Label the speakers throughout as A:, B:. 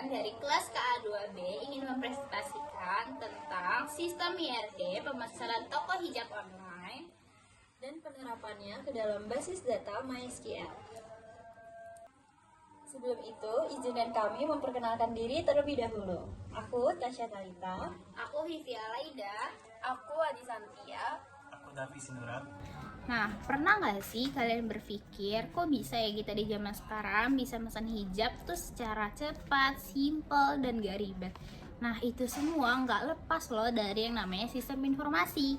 A: kalian dari kelas KA2B ingin mempresentasikan tentang sistem IRD pemesanan toko hijab online
B: dan penerapannya ke dalam basis data MySQL. Sebelum itu, izinkan kami memperkenalkan diri terlebih dahulu. Aku Tasya Talita.
A: Aku Vivi Alaida.
B: Aku Adi Santia.
C: Aku Davi Sinurat.
A: Nah, pernah nggak sih kalian berpikir kok bisa ya kita di zaman sekarang bisa pesan hijab tuh secara cepat, simple, dan gak ribet? Nah, itu semua nggak lepas loh dari yang namanya sistem informasi.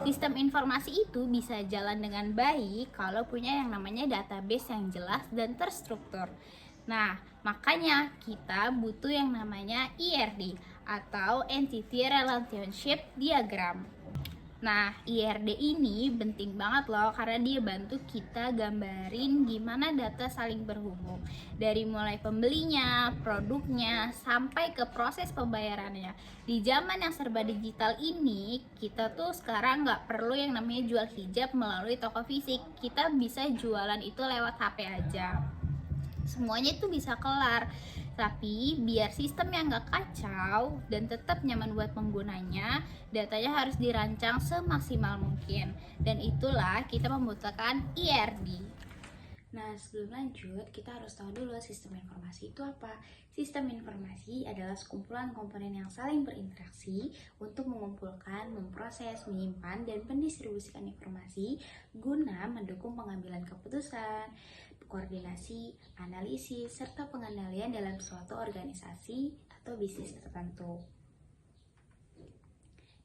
A: Sistem informasi itu bisa jalan dengan baik kalau punya yang namanya database yang jelas dan terstruktur. Nah, makanya kita butuh yang namanya IRD atau Entity Relationship Diagram. Nah, IRD ini penting banget loh karena dia bantu kita gambarin gimana data saling berhubung. Dari mulai pembelinya, produknya, sampai ke proses pembayarannya. Di zaman yang serba digital ini, kita tuh sekarang nggak perlu yang namanya jual hijab melalui toko fisik. Kita bisa jualan itu lewat HP aja. Semuanya itu bisa kelar, tapi biar sistemnya nggak kacau dan tetap nyaman buat penggunanya, datanya harus dirancang semaksimal mungkin, dan itulah kita membutuhkan IRD. Nah, sebelum lanjut, kita harus tahu dulu sistem informasi itu apa. Sistem informasi adalah sekumpulan komponen yang saling berinteraksi untuk mengumpulkan, memproses, menyimpan, dan mendistribusikan informasi guna mendukung pengambilan keputusan, koordinasi, analisis, serta pengendalian dalam suatu organisasi atau bisnis tertentu.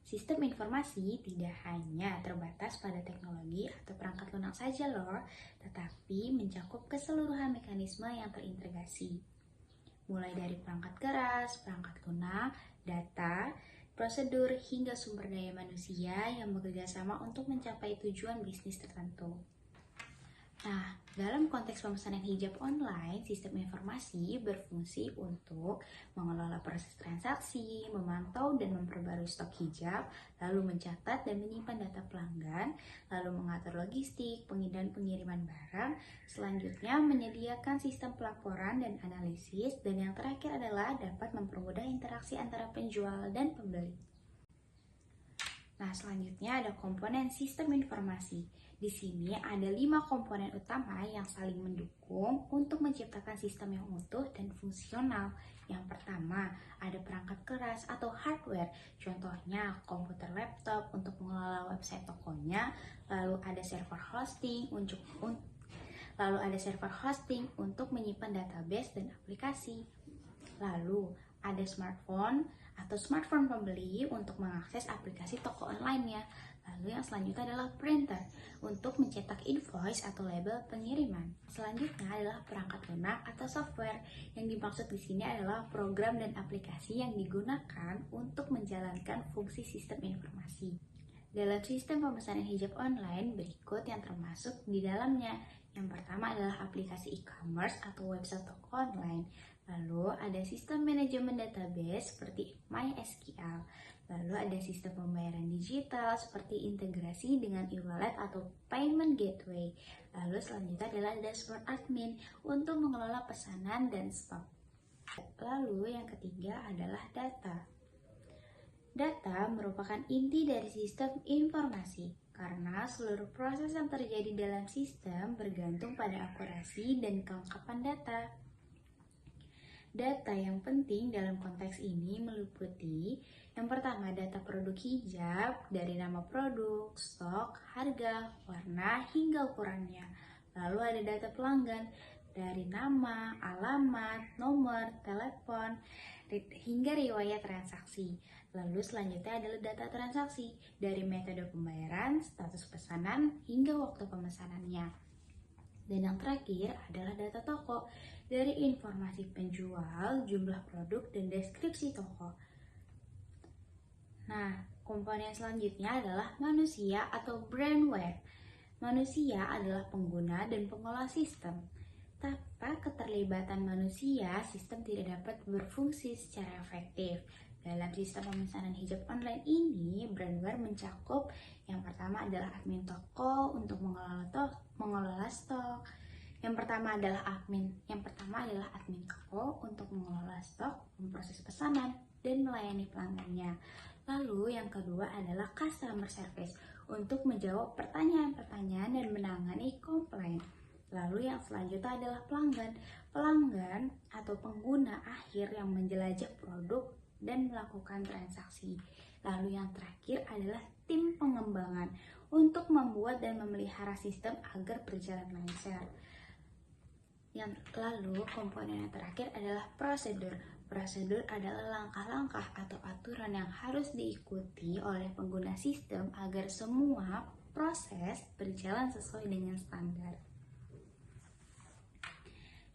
A: Sistem informasi tidak hanya terbatas pada teknologi atau perangkat lunak saja loh, tetapi mencakup keseluruhan mekanisme yang terintegrasi. Mulai dari perangkat keras, perangkat lunak, data, prosedur, hingga sumber daya manusia yang bekerja sama untuk mencapai tujuan bisnis tertentu. Nah, dalam konteks pemesanan hijab online, sistem informasi berfungsi untuk mengelola proses transaksi, memantau dan memperbarui stok hijab, lalu mencatat dan menyimpan data pelanggan, lalu mengatur logistik, pengiriman barang, selanjutnya menyediakan sistem pelaporan dan analisis, dan yang terakhir adalah dapat mempermudah interaksi antara penjual dan pembeli. Nah, selanjutnya ada komponen sistem informasi. Di sini ada 5 komponen utama yang saling mendukung untuk menciptakan sistem yang utuh dan fungsional. Yang pertama, ada perangkat keras atau hardware. Contohnya, komputer laptop untuk mengelola website tokonya, lalu ada server hosting untuk menyimpan database dan aplikasi. Lalu, ada smartphone atau smartphone pembeli untuk mengakses aplikasi toko online-nya. Lalu yang selanjutnya adalah printer untuk mencetak invoice atau label pengiriman. Selanjutnya adalah perangkat lunak atau software. Yang dimaksud di sini adalah program dan aplikasi yang digunakan untuk menjalankan fungsi sistem informasi. Dalam sistem pemesanan hijab online berikut yang termasuk di dalamnya. Yang pertama adalah aplikasi e-commerce atau website toko online. Lalu ada sistem manajemen database seperti MySQL. Lalu ada sistem pembayaran digital seperti integrasi dengan e-wallet atau payment gateway. Lalu selanjutnya adalah dashboard admin untuk mengelola pesanan dan stok. Lalu yang ketiga adalah data. Data merupakan inti dari sistem informasi karena seluruh proses yang terjadi dalam sistem bergantung pada akurasi dan kelengkapan data. Data yang penting dalam konteks ini meliputi yang pertama data produk hijab dari nama produk, stok, harga, warna, hingga ukurannya. Lalu ada data pelanggan dari nama, alamat, nomor, telepon, hingga riwayat transaksi. Lalu selanjutnya adalah data transaksi dari metode pembayaran, status pesanan, hingga waktu pemesanannya. Dan yang terakhir adalah data toko dari informasi penjual, jumlah produk, dan deskripsi toko. Nah, komponen selanjutnya adalah manusia atau brandware. Manusia adalah pengguna dan pengelola sistem. Tanpa keterlibatan manusia, sistem tidak dapat berfungsi secara efektif. Dalam sistem pemesanan hijab online ini, brandware mencakup yang pertama adalah admin toko untuk mengelola stok, Yang pertama adalah admin toko untuk mengelola stok, memproses pesanan, dan melayani pelanggannya. Lalu yang kedua adalah customer service untuk menjawab pertanyaan-pertanyaan dan menangani komplain. Lalu yang selanjutnya adalah pelanggan atau pengguna akhir yang menjelajah produk dan melakukan transaksi. Lalu yang terakhir adalah tim pengembangan untuk membuat dan memelihara sistem agar berjalan lancar. Lalu komponen yang terakhir adalah prosedur. Prosedur adalah langkah-langkah atau aturan yang harus diikuti oleh pengguna sistem agar semua proses berjalan sesuai dengan standar.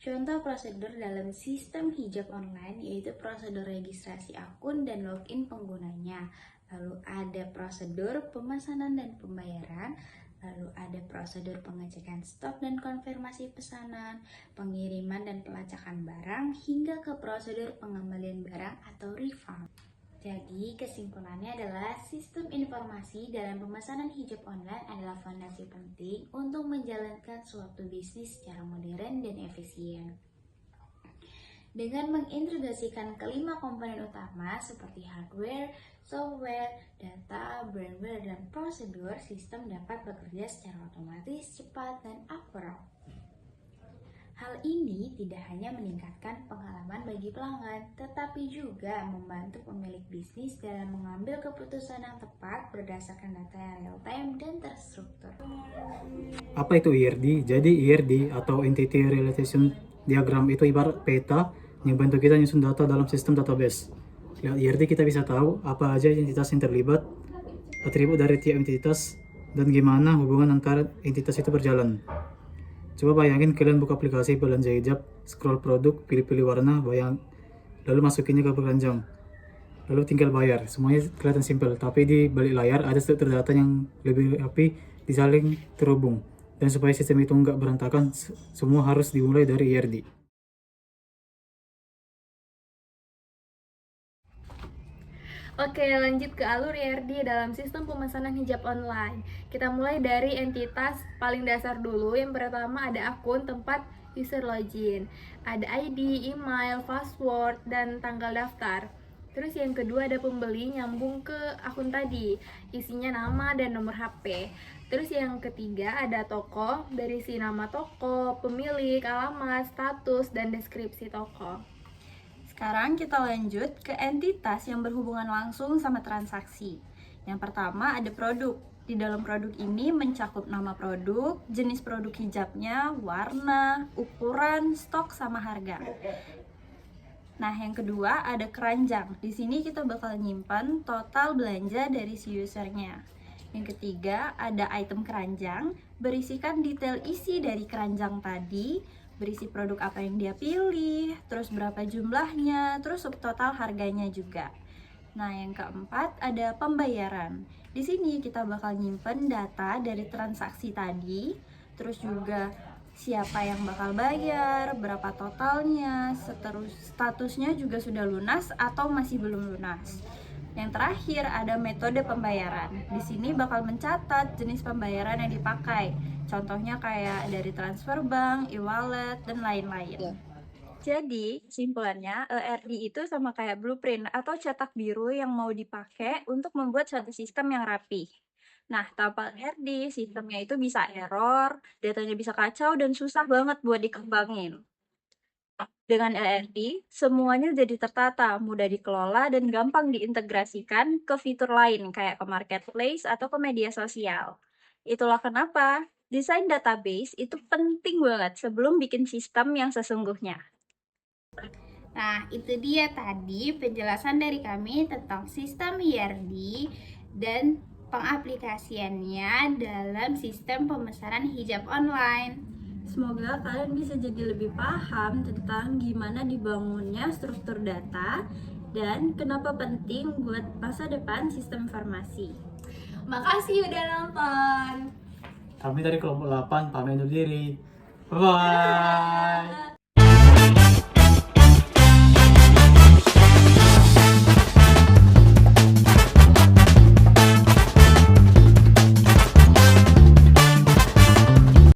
A: Contoh prosedur dalam sistem hijab online yaitu prosedur registrasi akun dan login penggunanya. Lalu ada prosedur pemesanan dan pembayaran. Lalu ada prosedur pengecekan stok dan konfirmasi pesanan, pengiriman dan pelacakan barang, hingga ke prosedur pengembalian barang atau refund. Jadi kesimpulannya adalah sistem informasi dalam pemesanan hijab online adalah fondasi penting untuk menjalankan suatu bisnis secara modern dan efisien. Dengan mengintegrasikan kelima komponen utama seperti hardware, software, data, brandware, dan prosedur, sistem dapat bekerja secara otomatis, cepat, dan akurat. Hal ini tidak hanya meningkatkan pengalaman bagi pelanggan, tetapi juga membantu pemilik bisnis dalam mengambil keputusan yang tepat berdasarkan data yang real-time dan terstruktur.
C: Apa itu IRD? Jadi IRD atau Entity Realization Diagram itu ibarat peta yang bantu kita nyusun data dalam sistem database. Lewat IRD kita bisa tahu apa aja entitas yang terlibat, atribut dari tiap entitas, dan gimana hubungan antara entitas itu berjalan. Coba bayangin kalian buka aplikasi belanja hijab, scroll produk, pilih-pilih warna, lalu masukinnya ke keranjang. Lalu tinggal bayar. Semuanya kelihatan simpel, tapi di balik layar ada struktur data yang lebih rapi, disaling terhubung. Dan supaya sistem itu nggak berantakan, semua harus dimulai dari IRD.
D: Oke, lanjut ke alur IRD dalam sistem pemesanan hijab online. Kita mulai dari entitas paling dasar dulu. Yang pertama ada akun tempat user login. Ada ID, email, password, dan tanggal daftar. Terus yang kedua ada pembeli nyambung ke akun tadi. Isinya nama dan nomor HP. Terus yang ketiga ada toko, berisi nama toko, pemilik, alamat, status, dan deskripsi toko.
B: Sekarang kita lanjut ke entitas yang berhubungan langsung sama transaksi. Yang pertama ada produk. Di dalam produk ini mencakup nama produk, jenis produk hijabnya, warna, ukuran, stok, sama harga. Nah, yang kedua ada keranjang. Di sini kita bakal nyimpan total belanja dari si usernya. Yang ketiga ada item keranjang, berisikan detail isi dari keranjang tadi, berisi produk apa yang dia pilih, terus berapa jumlahnya, terus subtotal harganya juga. Nah, yang keempat ada pembayaran. Di sini kita bakal nyimpen data dari transaksi tadi, terus juga siapa yang bakal bayar, berapa totalnya, statusnya juga sudah lunas atau masih belum lunas. Yang terakhir ada metode pembayaran. Di sini bakal mencatat jenis pembayaran yang dipakai. Contohnya kayak dari transfer bank, e-wallet, dan lain-lain. Jadi, kesimpulannya ERD itu sama kayak blueprint atau cetak biru yang mau dipakai untuk membuat suatu sistem yang rapi. Nah, tanpa ERD, sistemnya itu bisa error, datanya bisa kacau, dan susah banget buat dikembangin. Dengan ERD, semuanya jadi tertata, mudah dikelola, dan gampang diintegrasikan ke fitur lain kayak ke marketplace atau ke media sosial. Itulah kenapa desain database itu penting banget sebelum bikin sistem yang sesungguhnya.
A: Nah, itu dia tadi penjelasan dari kami tentang sistem IRD dan pengaplikasiannya dalam sistem pemesanan hijab online.
B: Semoga kalian bisa jadi lebih paham tentang gimana dibangunnya struktur data dan kenapa penting buat masa depan sistem informasi.
D: Makasih udah nonton.
C: Kami dari kelompok 8 pamit undur diri. Bye-bye.